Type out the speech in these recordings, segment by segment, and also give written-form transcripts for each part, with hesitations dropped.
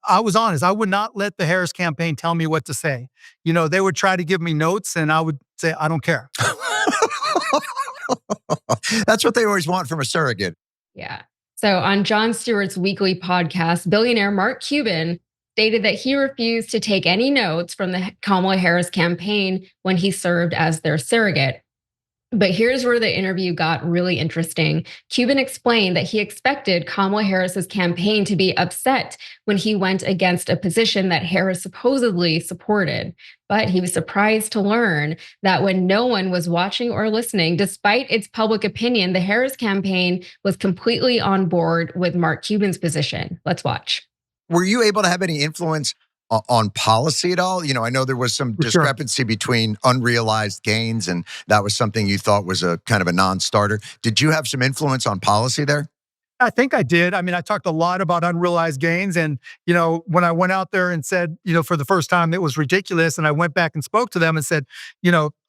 I was honest. I would not let the Harris campaign tell me what to say. They would try to give me notes and I would say, I don't care. That's what they always want from a surrogate. Yeah. So on Jon Stewart's weekly podcast, billionaire Mark Cuban stated that he refused to take any notes from the Kamala Harris campaign when he served as their surrogate. But here's where the interview got really interesting. Cuban explained that he expected Kamala Harris's campaign to be upset when he went against a position that Harris supposedly supported. But he was surprised to learn that when no one was watching or listening, despite its public opinion, the Harris campaign was completely on board with Mark Cuban's position. Let's watch. Were you able to have any influence on policy at all? I know there was some discrepancy between unrealized gains, and that was something you thought was a kind of a non-starter. Did you have some influence on policy there? I think I did. I mean, I talked a lot about unrealized gains. And, when I went out there and said, for the first time, it was ridiculous. And I went back and spoke to them and said,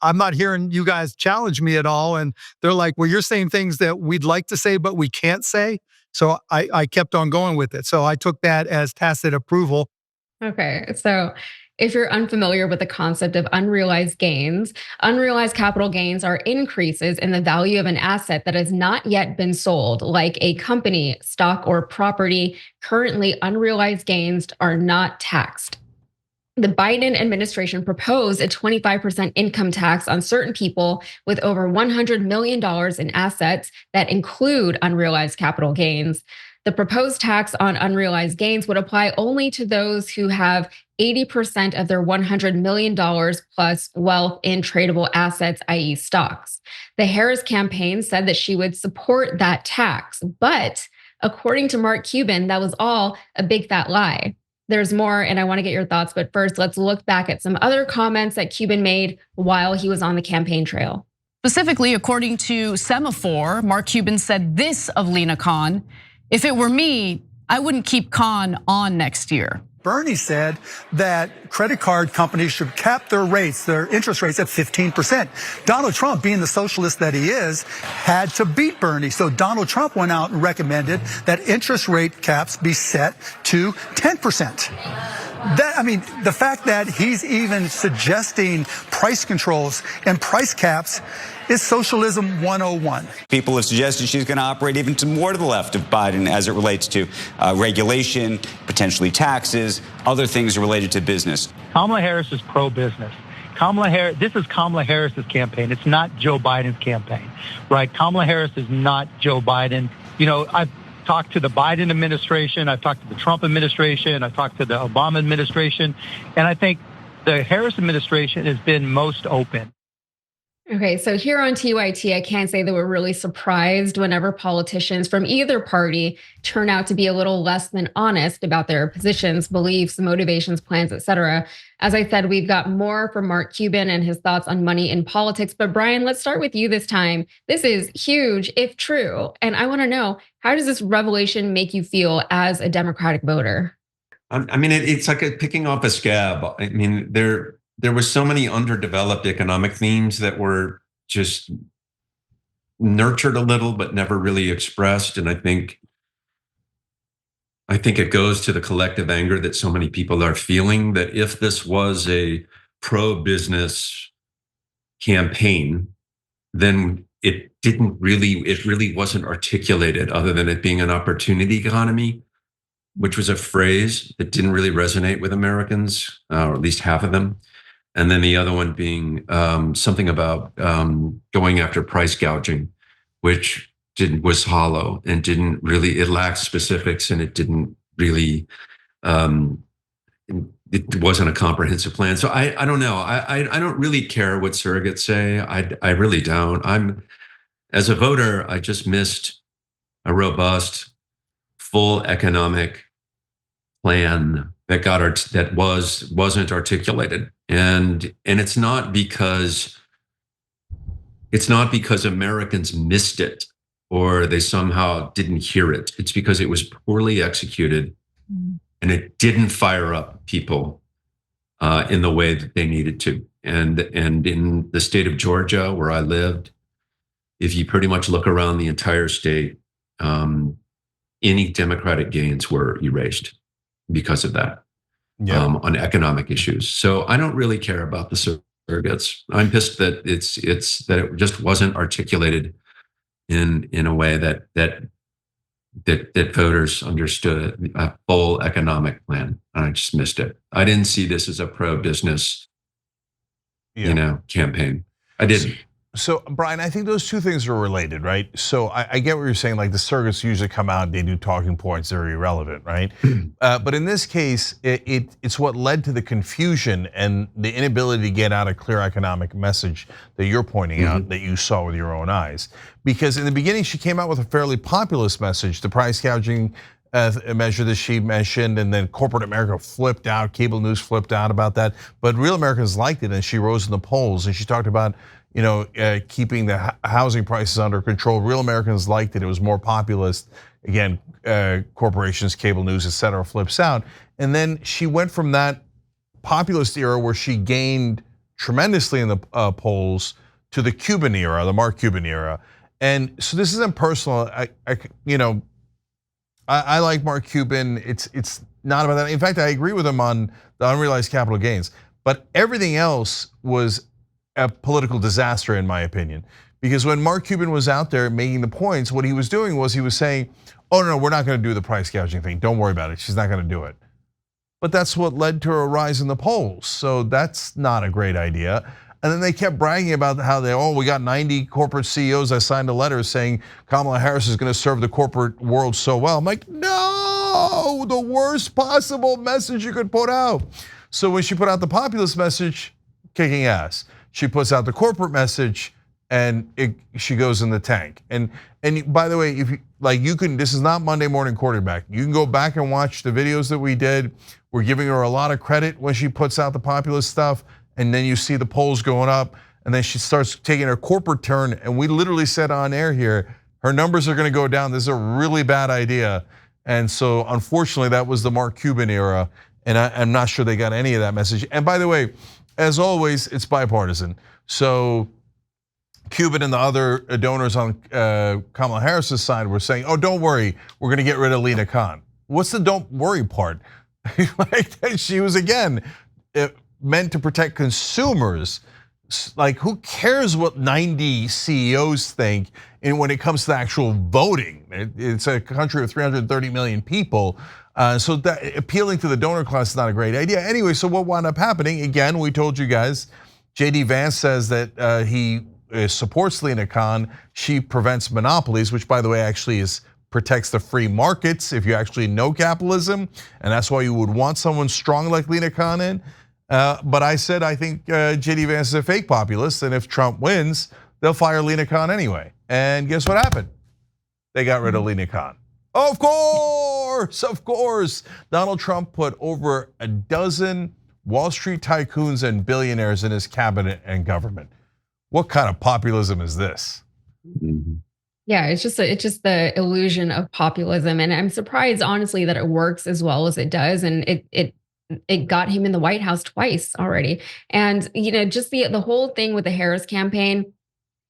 I'm not hearing you guys challenge me at all. And they're like, well, you're saying things that we'd like to say, but we can't say. So I kept on going with it. So I took that as tacit approval. Okay, so if you're unfamiliar with the concept of unrealized gains, unrealized capital gains are increases in the value of an asset that has not yet been sold, like a company, stock, or property. Currently, unrealized gains are not taxed. The Biden administration proposed a 25% income tax on certain people with over $100 million in assets that include unrealized capital gains. The proposed tax on unrealized gains would apply only to those who have 80% of their $100 million plus wealth in tradable assets, i.e. stocks. The Harris campaign said that she would support that tax, but according to Mark Cuban, that was all a big fat lie. There's more, and I want to get your thoughts, but first, let's look back at some other comments that Cuban made while he was on the campaign trail. Specifically, according to Semaphore, Mark Cuban said this of Lena Khan: "If it were me, I wouldn't keep Khan on next year." Bernie said that credit card companies should cap their interest rates at 15%. Donald Trump, being the socialist that he is, had to beat Bernie. So Donald Trump went out and recommended that interest rate caps be set to 10%. The fact that he's even suggesting price controls and price caps is socialism 101. People have suggested she's going to operate even to more to the left of Biden as it relates to regulation, potentially taxes, other things related to business. Kamala Harris is pro-business. This is Kamala Harris's campaign. It's not Joe Biden's campaign, right? Kamala Harris is not Joe Biden. I've talked to the Biden administration, I've talked to the Trump administration, I've talked to the Obama administration, and I think the Harris administration has been most open. Okay, so here on TYT, I can't say that we're really surprised whenever politicians from either party turn out to be a little less than honest about their positions, beliefs, motivations, plans, etc. As I said, we've got more from Mark Cuban and his thoughts on money in politics. But Brian, let's start with you this time. This is huge, if true. And I want to know, how does this revelation make you feel as a Democratic voter? It's like picking off a scab. There was so many underdeveloped economic themes that were just nurtured a little, but never really expressed. And I think it goes to the collective anger that so many people are feeling, that if this was a pro-business campaign, then it really wasn't articulated other than it being an opportunity economy, which was a phrase that didn't really resonate with Americans, or at least half of them. And then the other one being something about going after price gouging, which was hollow and it lacked specifics, and it didn't really, it wasn't a comprehensive plan. So I don't know. I don't really care what surrogates say. I really don't. As a voter, I just missed a robust, full economic plan that wasn't articulated. And it's not because Americans missed it or they somehow didn't hear it. It's because it was poorly executed and it didn't fire up people in the way that they needed to. And in the state of Georgia, where I lived, if you pretty much look around the entire state, any Democratic gains were erased. because of that. Yeah. On economic issues. So I don't really care about the surrogates. I'm pissed that that it just wasn't articulated in a way that voters understood a full economic plan. And I just missed it. I didn't see this as a pro-business, campaign. I didn't. So, Brian, I think those two things are related, right? So I get what you're saying, like the surrogates usually come out, they do talking points, they're irrelevant, right? But in this case, it's what led to the confusion and the inability to get out a clear economic message that you're pointing out that you saw with your own eyes. Because in the beginning, she came out with a fairly populist message, the price gouging measure that she mentioned, and then corporate America flipped out, cable news flipped out about that. But real Americans liked it, and she rose in the polls, and she talked about keeping the housing prices under control. Real Americans liked it. It was more populist. Again, corporations, cable news, et cetera, flips out. And then she went from that populist era where she gained tremendously in the polls to the Cuban era, the Mark Cuban era. And so this isn't personal. I like Mark Cuban. It's not about that. In fact, I agree with him on the unrealized capital gains. But everything else was a political disaster, in my opinion. Because when Mark Cuban was out there making the points, what he was doing was he was saying, oh no, we're not gonna do the price gouging thing. Don't worry about it, she's not gonna do it. But that's what led to a rise in the polls. So that's not a great idea. And then they kept bragging about how we got 90 corporate CEOs that signed a letter saying Kamala Harris is gonna serve the corporate world so well. I'm like, no, the worst possible message you could put out. So when she put out the populist message, kicking ass. She puts out the corporate message, and she goes in the tank. And by the way, if you can, this is not Monday morning quarterback. You can go back and watch the videos that we did. We're giving her a lot of credit when she puts out the populist stuff, and then you see the polls going up, and then she starts taking her corporate turn. And we literally said on air here, her numbers are going to go down. This is a really bad idea. And so, unfortunately, that was the Mark Cuban era, and I'm not sure they got any of that message. And by the way, as always, it's bipartisan. So Cuban and the other donors on Kamala Harris's side were saying, oh, don't worry, we're gonna get rid of Lina Khan. What's the don't worry part? She was, again, meant to protect consumers. Like, who cares what 90 CEOs think when it comes to actual voting? It's a country of 330 million people. So that appealing to the donor class is not a great idea. Anyway, so what wound up happening, again, we told you guys, JD Vance says that he supports Lina Khan. She prevents monopolies, which, by the way, actually protects the free markets if you actually know capitalism. And that's why you would want someone strong like Lina Khan in. But I said I think JD Vance is a fake populist, and if Trump wins, they'll fire Lina Khan anyway. And guess what happened? They got rid of Lina Khan. Of course. Donald Trump put over a dozen Wall Street tycoons and billionaires in his cabinet and government. What kind of populism is this? Yeah, it's just the illusion of populism, and I'm surprised, honestly, that it works as well as it does, and it got him in the White House twice already. And just the whole thing with the Harris campaign,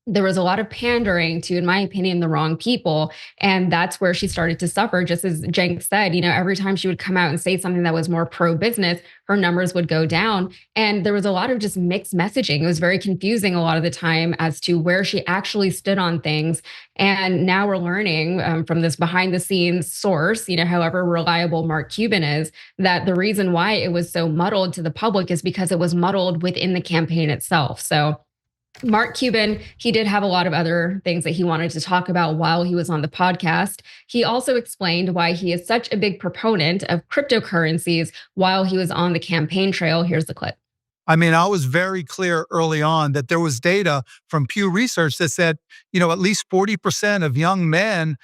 there was a lot of pandering to, in my opinion, the wrong people. And that's where she started to suffer. Just as Cenk said, every time she would come out and say something that was more pro-business, her numbers would go down. And there was a lot of just mixed messaging. It was very confusing a lot of the time as to where she actually stood on things. And now we're learning from this behind the scenes source, however reliable Mark Cuban is, that the reason why it was so muddled to the public is because it was muddled within the campaign itself. So Mark Cuban, he did have a lot of other things that he wanted to talk about while he was on the podcast. He also explained why he is such a big proponent of cryptocurrencies while he was on the campaign trail. Here's the clip. I mean, I was very clear early on that there was data from Pew Research that said, at least 40% of young men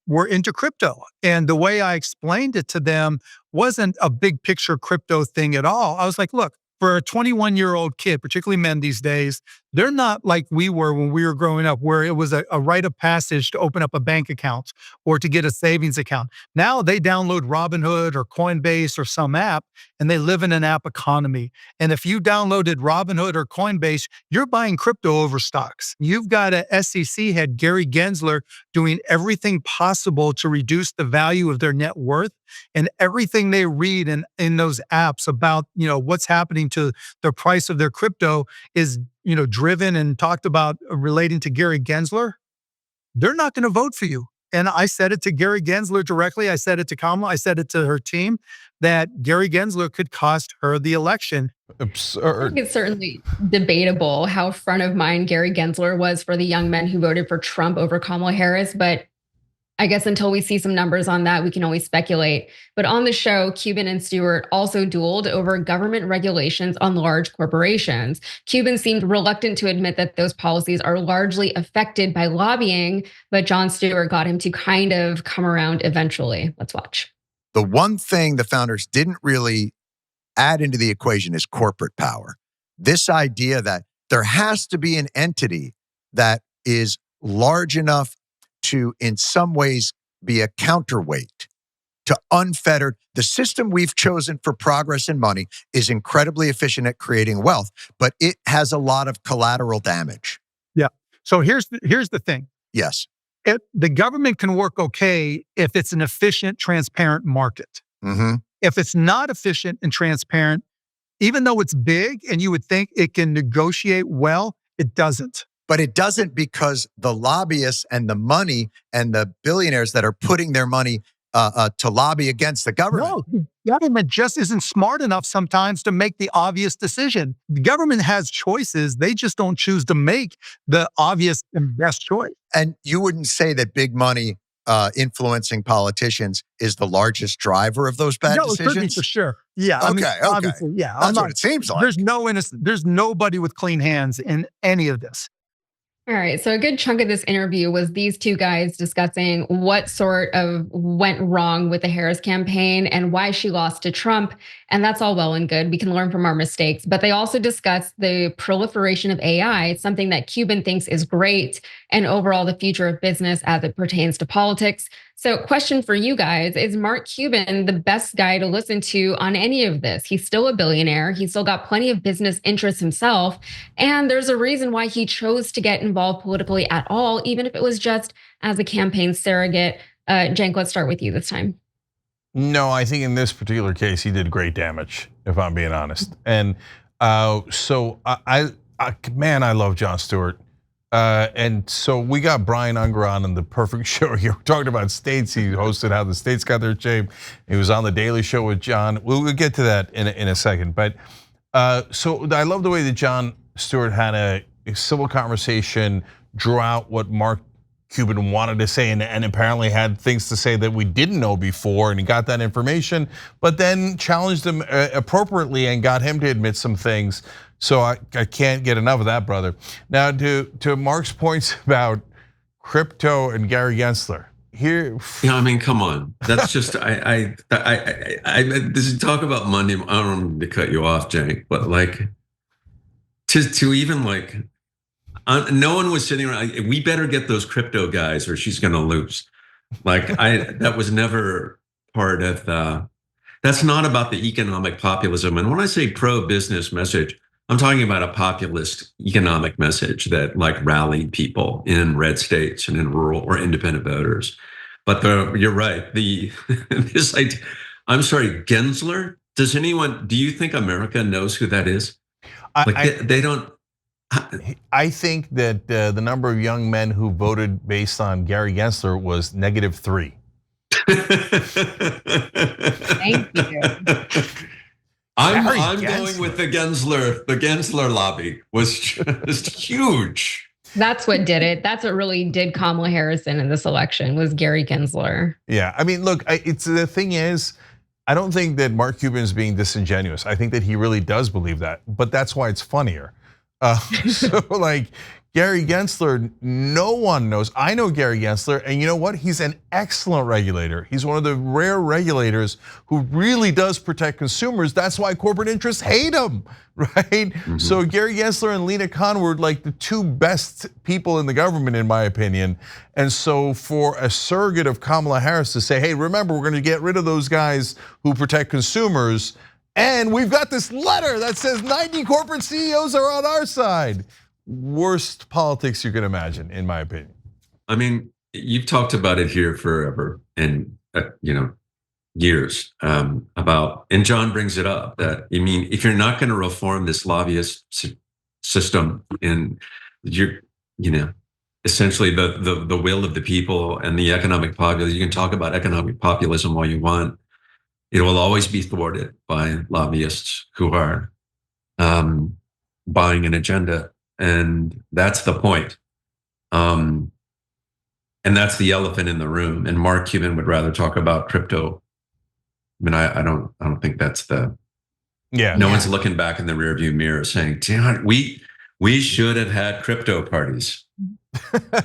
were into crypto. And the way I explained it to them wasn't a big picture crypto thing at all. I was like, look, for a 21-year-old kid, particularly men these days, They're not like we were when we were growing up, where it was a rite of passage to open up a bank account or to get a savings account. Now they download Robinhood or Coinbase or some app, and they live in an app economy. And if you downloaded Robinhood or Coinbase, you're buying crypto over stocks. You've got a SEC head, Gary Gensler, doing everything possible to reduce the value of their net worth. And everything they read in those apps about, what's happening to the price of their crypto is, driven and talked about relating to Gary Gensler. They're not going to vote for you. And I said it to Gary Gensler directly. I said it to Kamala. I said it to her team that Gary Gensler could cost her the election. Absurd. I think it's certainly debatable how front of mind Gary Gensler was for the young men who voted for Trump over Kamala Harris. But I guess until we see some numbers on that, we can always speculate. But on the show, Cuban and Stewart also dueled over government regulations on large corporations. Cuban seemed reluctant to admit that those policies are largely affected by lobbying, but Jon Stewart got him to kind of come around eventually. Let's watch. The one thing the founders didn't really add into the equation is corporate power. This idea that there has to be an entity that is large enough to, in some ways, be a counterweight to unfettered. The system we've chosen for progress and money is incredibly efficient at creating wealth, but it has a lot of collateral damage. Yeah. So here's the thing. Yes. The government can work okay if it's an efficient, transparent market. Mm-hmm. If it's not efficient and transparent, even though it's big and you would think it can negotiate well, it doesn't. But it doesn't, because the lobbyists and the money and the billionaires that are putting their money to lobby against the government. No, the government just isn't smart enough sometimes to make the obvious decision. The government has choices. They just don't choose to make the obvious and best choice. And you wouldn't say that big money influencing politicians is the largest driver of those bad decisions? No, it could be for sure. Yeah. Okay. Obviously, yeah. That's what it seems like. There's nobody with clean hands in any of this. All right. So a good chunk of this interview was these two guys discussing what sort of went wrong with the Harris campaign and why she lost to Trump. And that's all well and good. We can learn from our mistakes. But they also discussed the proliferation of AI, something that Cuban thinks is great, and overall the future of business as it pertains to politics. So question for you guys, is Mark Cuban the best guy to listen to on any of this? He's still a billionaire. He's still got plenty of business interests himself. And there's a reason why he chose to get involved politically at all, even if it was just as a campaign surrogate. Cenk, let's start with you this time. No, I think in this particular case, he did great damage, if I'm being honest. And so I love Jon Stewart. And so we got Brian Unger on the perfect show here. We're talking about states. He hosted How the States Got Their Shape. He was on the Daily Show with John. We'll get to that in a second. But so I love the way that Jon Stewart had a civil conversation, drew out what Mark Cuban wanted to say, and apparently had things to say that we didn't know before, and he got that information, but then challenged him appropriately and got him to admit some things. So I can't get enough of that, brother. Now to Mark's points about crypto and Gary Gensler. Here, yeah, I mean, come on. That's just this is talk about Monday. I don't mean to cut you off, Cenk, but like to even like. No one was sitting around. We better get those crypto guys, or she's going to lose. Like that was never part of the. That's not about the economic populism. And when I say pro-business message, I'm talking about a populist economic message that like rallied people in red states and in rural or independent voters. But you're right. I'm sorry, Gensler. Do you think America knows who that is? They don't. I think that the number of young men who voted based on Gary Gensler was -3. Thank you. I'm going with the Gensler. The Gensler lobby was just huge. That's what did it. That's what really did Kamala Harris in this election, was Gary Gensler. Yeah, I mean, look, the thing is, I don't think that Mark Cuban is being disingenuous. I think that he really does believe that, but that's why it's funnier. So like Gary Gensler, no one knows. I know Gary Gensler, and you know what? He's an excellent regulator. He's one of the rare regulators who really does protect consumers. That's why corporate interests hate him, right? So Gary Gensler and Lina Khan were like the two best people in the government, in my opinion. And so for a surrogate of Kamala Harris to say, hey, remember, we're gonna get rid of those guys who protect consumers, and we've got this letter that says 90 corporate CEOs are on our side. Worst politics you can imagine, in my opinion. I mean, you've talked about it here forever, and years about, and Jon brings it up that, I mean, if you're not going to reform this lobbyist system, and you're, essentially the will of the people and the economic populism, you can talk about economic populism all you want. It will always be thwarted by lobbyists who are buying an agenda. And that's the point. And that's the elephant in the room. And Mark Cuban would rather talk about crypto. I mean, I don't think that's the, no one's looking back in the rearview mirror saying, damn, we should have had crypto parties.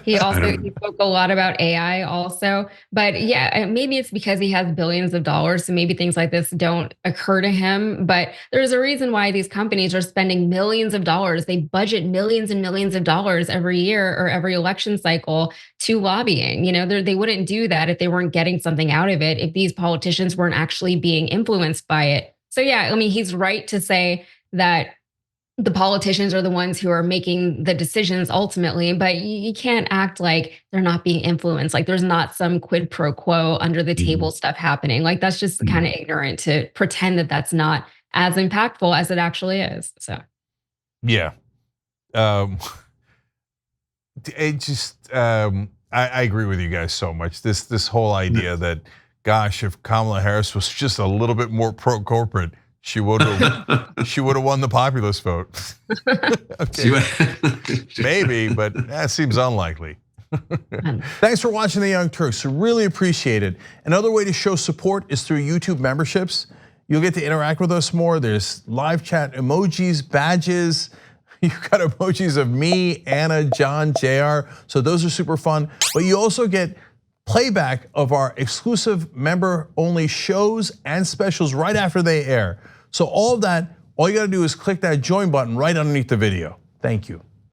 He spoke a lot about AI also, but yeah, maybe it's because he has billions of dollars, so maybe things like this don't occur to him. But there's a reason why these companies are spending millions of dollars. They budget millions and millions of dollars every year or every election cycle to lobbying. They wouldn't do that if they weren't getting something out of it, if these politicians weren't actually being influenced by it. So yeah, I mean, he's right to say that the politicians are the ones who are making the decisions ultimately, but you can't act like they're not being influenced. Like there's not some quid pro quo under the table stuff happening. Like that's just kind of ignorant to pretend that that's not as impactful as it actually is. So, yeah, it just I agree with you guys so much. This whole idea that, gosh, if Kamala Harris was just a little bit more pro corporate, she would have won the populist vote. Okay. Maybe, but that seems unlikely. Thanks for watching The Young Turks. We really appreciate it. Another way to show support is through YouTube memberships. You'll get to interact with us more. There's live chat emojis, badges. You've got emojis of me, Anna, John, JR. So those are super fun. But you also get playback of our exclusive member-only shows and specials right after they air. So all of that, all you gotta do is click that join button right underneath the video. Thank you.